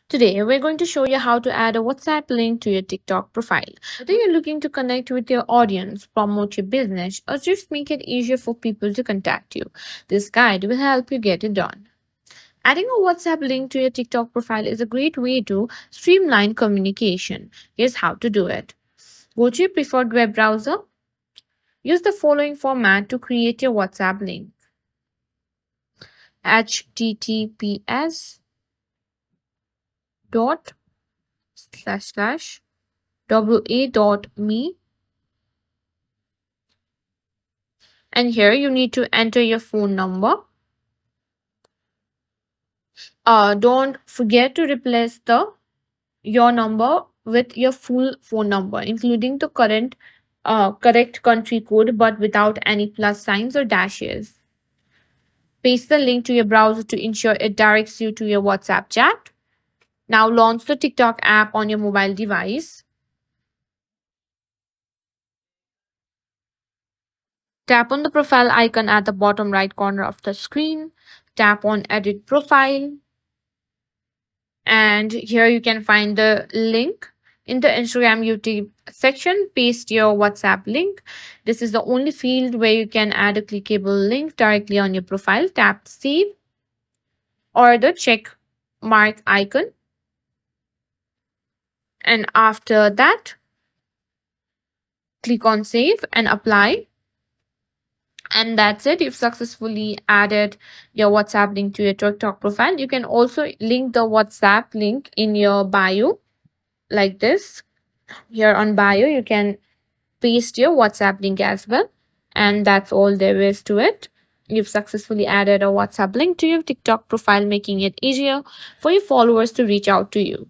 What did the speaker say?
Today, we're going to show you how to add a WhatsApp link to your TikTok profile. Whether you're looking to connect with your audience, promote your business, or just make it easier for people to contact you, this guide will help you get it done. Adding a WhatsApp link to your TikTok profile is a great way to streamline communication. Here's how to do it. Go to your preferred web browser. Use the following format to create your WhatsApp link: https dot slash slash wa.me, and here you need to enter your phone number. Don't forget to replace the your number with your full phone number, including the correct country code, but without any plus signs or dashes. Paste the link to your browser to ensure it directs you to your WhatsApp chat. Now launch the TikTok app on your mobile device. Tap on the profile icon at the bottom right corner of the screen. Tap on Edit Profile. And here you can find the link. In the Instagram YouTube section, paste your WhatsApp link. This is the only field where you can add a clickable link directly on your profile. Tap Save or the check mark icon. And after that, click on Save and Apply. And that's it. You've successfully added your WhatsApp link to your TikTok profile. You can also link the WhatsApp link in your bio like this. Here on bio, you can paste your WhatsApp link as well. And that's all there is to it. You've successfully added a WhatsApp link to your TikTok profile, making it easier for your followers to reach out to you.